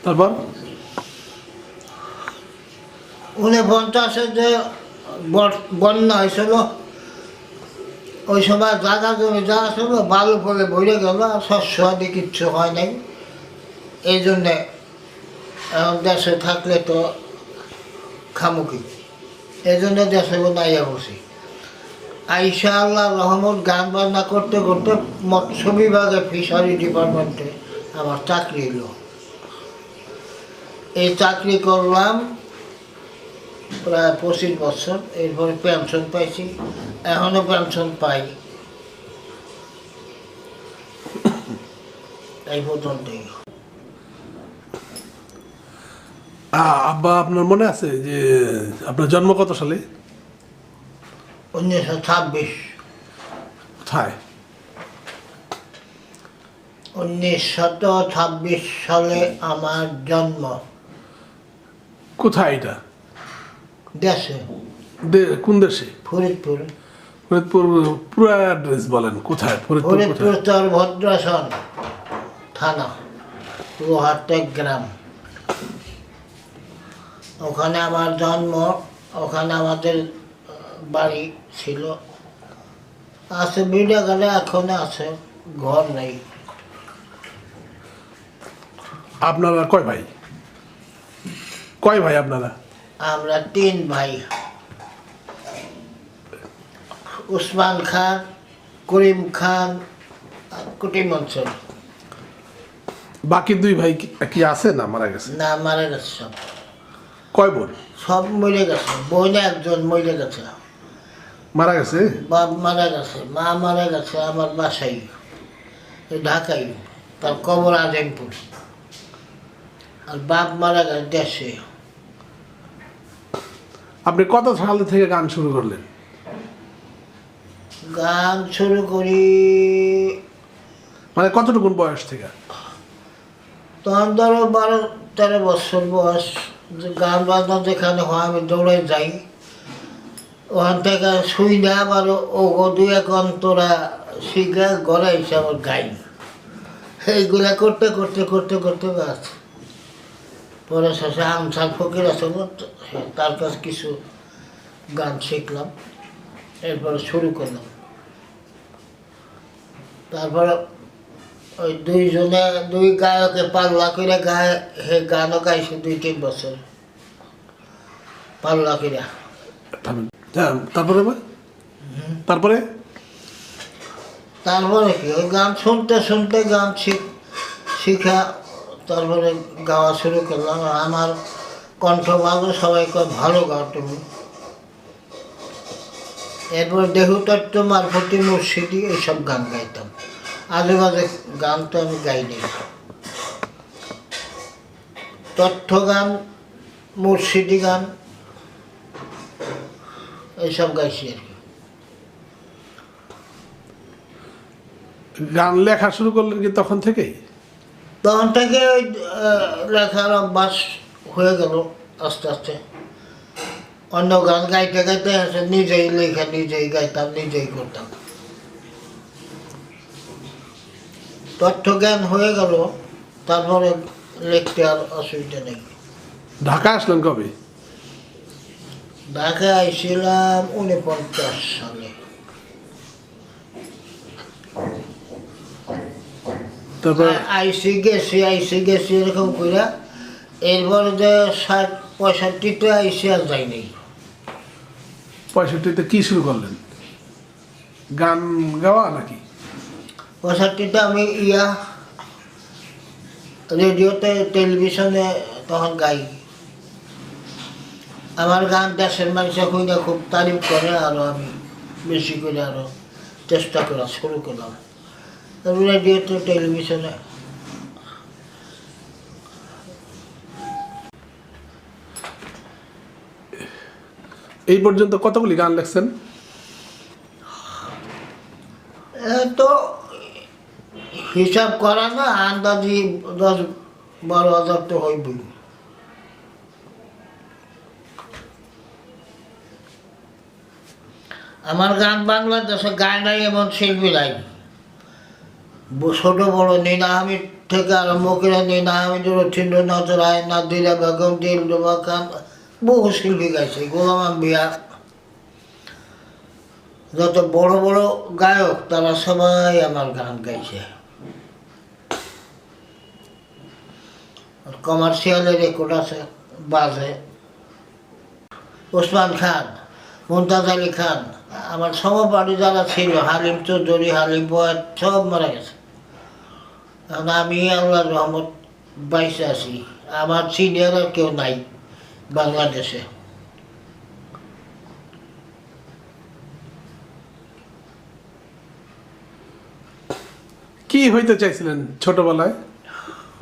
তারপর 49-এ যে বন্যা হয়েছিল, ওই সময় জায়গা জমি যা ছিল বালু পরে ভরে গেল, আর শস্য আদি কিচ্ছু হয় নাই। এই জন্যে এখন দেশে থাকলে তো খামুকি, এই জন্য দেশে নাইয়া বসি। আইসা আল্লাহ রহমত গান বাজনা করতে করতে মৎস্য বিভাগে ফিশারি ডিপার্টমেন্টে আমার চাকরি এলো। এই চাকরি করলাম প্রায় 25 বছর। এরপরে পেনশন পাইছি, এখনো পেনশন পাই। এই পর্যন্তই। আব্বা, আপনার মনে আছে যে আপনার জন্ম কত সালে? 1926। কোথায়? 1926 সালে আমার জন্ম। কোথায় এটা? দেশে, কোন দেশে? ফরিদপুরে। ফরিদপুর পুরো অ্যাড্রেস বলেন, কোথায় ফরিদপুর? ফরিদপুর চর ভদ্রাসন থানা, লোহারটেক গ্রাম। ওখানে আমার জন্ম, ওখানে আমাদের বাড়ি ছিল। আছে বিড়া গেলে এখন আছে, ঘর নেই। আপনারা কয় ভাই? কয় ভাই আপনারা? আমরা 3 ভাই, উসমান খান, করিম খান, কুটিম অঞ্চল। বাকি 2 ভাই কি আছে না মারা গেছে? না, মারা গেছে সব। কয় বোন? সব মরে গেছে। বোন একজন মরে গেছে, মারা গেছে? বাপ মারা গেছে, মা মারা গেছে আমার বাসায়, ঢাকায়, তার কবর আজিমপুর। আর বাপ মারা গেছে দেশে। আপনি কত সাল থেকে গান শুরু করলেন? গান শুরু করি মানে কতটুকুন বয়স থেকে? তখন ধরো 12-13 বছর বয়স। যে গান বাজনা যেখানে হয় আমি দৌড়ে যাই, ওখান থেকে শুই না, আবার ও 2-1 অন্তরা শিখে ঘরে এসে আবার গাই। এইগুলা করতে করতে করতে করতে গাছ। পরে শেষে আনসার ফকির আছে, তার কাছে কিছু গান শিখলাম, এরপরে শুরু করলাম। তারপরে ওই 2 গায়কে পাল্লা করে গায়ে, হে গানও গাইছে 2-3 বছর পাল্লা করে। তারপরে তারপরে তারপরে কি ওই গান শুনতে শুনতে গান শিখা, তারপরে গাওয়া শুরু করলাম। আমার কণ্ঠ ভালো, সবাই কয় ভালো গাও তুমি। এরপরে দেহতত্ত্ব, মারফতি, মুর্শিদি এইসব গান গাইতাম। আজে বাজে গান তো আমি গাইনি। তথ্য গান, মুর্শিদি গান এইসব গাইছি আর কি। গান লেখা শুরু করলেন কি তখন থেকেই? তখন থেকে ওই লেখার অভ্যাস হয়ে গেল আস্তে আস্তে। অন্য গান গাইতে গাইতে নিজেই লেখা, নিজেই গাইতাম, নিজেই করতাম। তথ্য জ্ঞান হয়ে গেল, তারপরে লিখতে আর অসুবিধা নেই। ঢাকা আসলেন কবে? ঢাকায় আইছিলাম 49 সালে। তারপর আইসি গেছি এরকম কইরা। এরপরে যে 60-65-তে আইসি আর যাই নাই। 65-তে কি শুরু করলেন? গান গাওয়া নাকি? 65-তে আমি রেডিওতে, টেলিভিশনে তখন গাই। আমার গান দেশের মানুষের খুঁজে খুব তারিফ করে, আরও আমি বেশি করে আরও চেষ্টা করা শুরু করলাম রেডিওতে, টেলিভিশনে। এই পর্যন্ত কতগুলি গান লেখছেন? তো হিসাব করা না, আন্দাজি 10-12 হাজার তো হইবই। আমার গান বাংলাদেশে গায় নাই এমন শিল্পী নাই। ছোট বড় নীনা আহমেদ থেকে আরম্ভ করে নীনা হামিদুর রথীন্দ্রনাথ রায়, নাদিরা বেগম, দিলরুবা খান, বহু শিল্পী গাইছে, গোলাম আম্বিয়া, যত বড় বড় গায়ক তারা সবাই আমার গান গাইছে। কমার্শিয়ালের রেকর্ড আছে, বাজে। ওসমান খান, মুমতাজ আলী খান, আমার সমপাড়ি যারা ছিল, হালিম চৌধুরী, হালিম বয়াত, সব মারা গেছে। এখন আমি আল্লাহর রহমত বাইসে আছি, আমার সিনিয়র আর কেউ নাই বাংলাদেশে। কি হইতে চাইছিলেন ছোটবেলায়,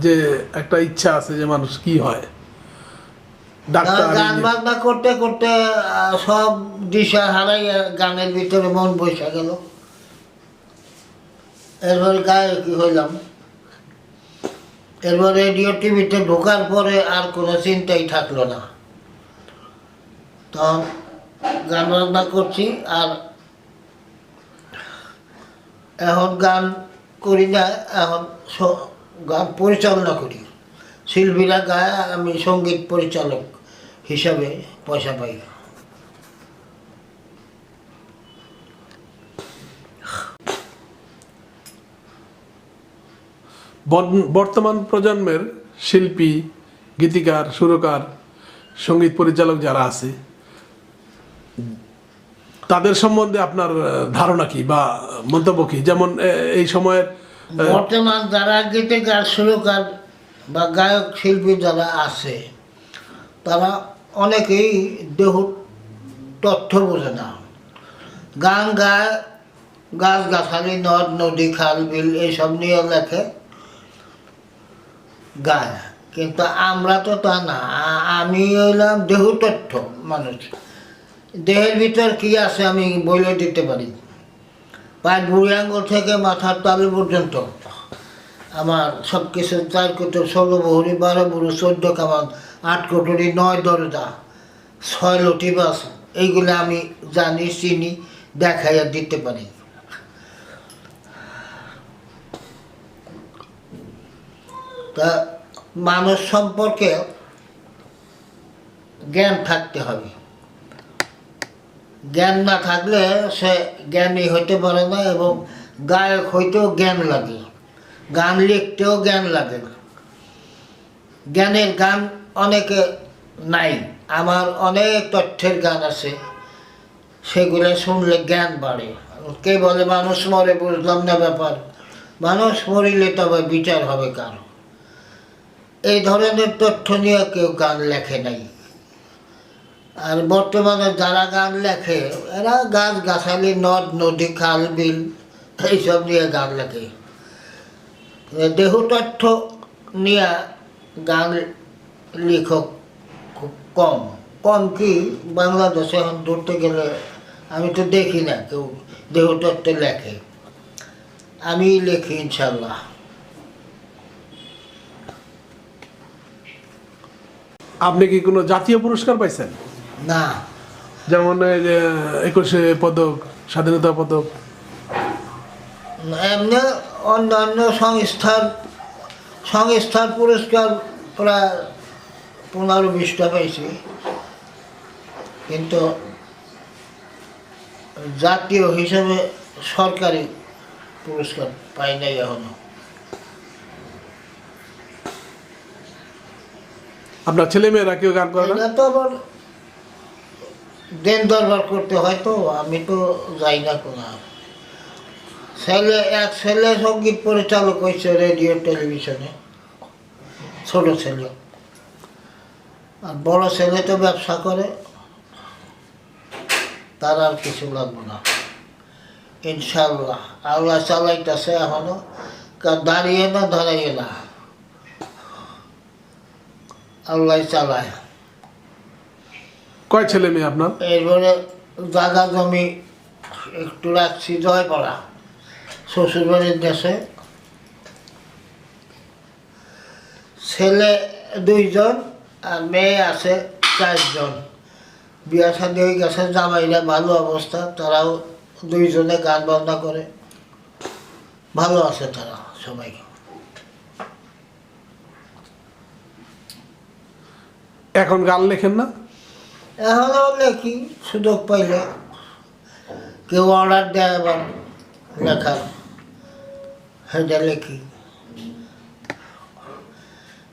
যে একটা ইচ্ছা আছে যে মানুষ কি হয়? ডাক্তার, গান বাজনা করতে করতে সব দিশা হারাইয়া গানের ভিতরে মন বসে গেল। এরপরে গায়কি হইলাম। এরপর রেডিও টিভিতে ঢোকার পরে আর কোনো চিন্তাই থাকলো না। তখন গান বাজনা করছি, আর এখন গান করি না, এখন গান পরিচালনা করি। শিল্পীরা গায়, আমি সঙ্গীত পরিচালক হিসাবে পয়সা পাই। বর্তমান প্রজন্মের শিল্পী, গীতিকার, সুরকার, সঙ্গীত পরিচালক যারা আছে, তাদের সম্বন্ধে আপনার ধারণা কি বা মন্তব্য কি? যেমন এই সময়ের বর্তমান যারা গীতিকার, সুরকার বা গায়ক শিল্পী যারা আছে, তারা অনেকেই দেহ তথ্য বোঝে না। গান গায়, গাছগাছালি, নদ নদী, খাল বিল এইসব নিয়ে লেখে, গায়। কিন্তু আমরা তো তা না। আমি হইলাম দেহ তথ্য মানুষ। দেহের ভিতর কি আছে আমি বলে দিতে পারি। পায়ের বুড়ি আঙ্গুল থেকে মাথার তালু পর্যন্ত আমার সব কিছু, 4 কোটি 16 বহুরি, 12 বুড়ো, 14 কামান, 8 কোটরি, 9 দরজা, 6 লটি বাস, এইগুলো আমি জানি, চিনি, দেখাইয়া দিতে পারি। তা মানুষ সম্পর্কে জ্ঞান থাকতে হবে। জ্ঞান না থাকলে সে জ্ঞানী হইতে পারে না, এবং গায়ক হইতেও জ্ঞান লাগে, গান লিখতেও জ্ঞান লাগে। জ্ঞানের গান অনেকে নাই। আমার অনেক তথ্যের গান আছে, সেগুলো শুনলে জ্ঞান বাড়ে। কে বলে মানুষ মরে, বুঝলাম না ব্যাপার। মানুষ মরিলে তবে বিচার হবে কার। এই ধরনের তথ্য নিয়ে কেউ গান লেখে নাই। আর বর্তমানে যারা গান লেখে, এরা গাছ গাছালি, নদ নদী, খাল বিল এইসব নিয়ে গান লেখে। দেহ তথ্য নিয়ে গান লেখক খুব কম। কম কি বাংলাদেশে এখন ধরতে গেলে আমি তো দেখি না কেউ দেহ তত্ত্ব লেখে। আমি লেখি ইনশাল্লাহ। আপনি কি কোনো জাতীয় পুরস্কার পাইছেন? না, যেমন 21শে পদক, স্বাধীনতা পদক? এমনি অন্যান্য সংস্থার পুরস্কার প্রায় 15-20টা পাইছি, কিন্তু জাতীয় হিসাবে সরকারি পুরস্কার পাই নাই এখনো। আপনার ছেলেমেয়েরা কেউ গান করে না? এটা তো আবার দেন দরবার করতে হয়, তো আমি তো যাই না কোনো। এক ছেলে সঙ্গীত পরিচালক হয়েছে রেডিও টেলিভিশনে, ছোট ছেলে। আর বড় ছেলে তো ব্যবসা করে, তার আর কিছু লাগবে না ইনশাল্লাহ। আল্লাহ চালাইতেছে এখনো, দাঁড়িয়ে না দাঁড়াইয়ে না, আল্লাহ চালায়। কয় ছেলে মেয়ে আপনার? এরপরে জায়গা জমি একটু রাখছি জয়পাড়া, শ্বশুরবাড়ির দেশে। ছেলে 2জন আর মেয়ে আছে 4জন। বিয়া শাদী হয়ে গেছে, জামাইরা ভালো অবস্থা, তারাও 2জনে গান বাজনা করে, ভালো আছে তারা সবাই। এখন গান লেখেন না? এখনও লেখি সুযোগ পাইলে, কেউ অর্ডার দেয় আবার লেখার, সেটা লেখি।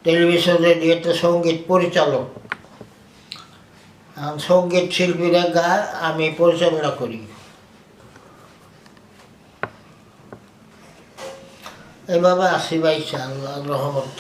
টেলিভিশন রেডিওতে সঙ্গীত পরিচালক, সঙ্গীত শিল্পীরা গায়, আমি পরিচালনা করি। এভাবে আসি ভাই, আল্লাহর রহমত।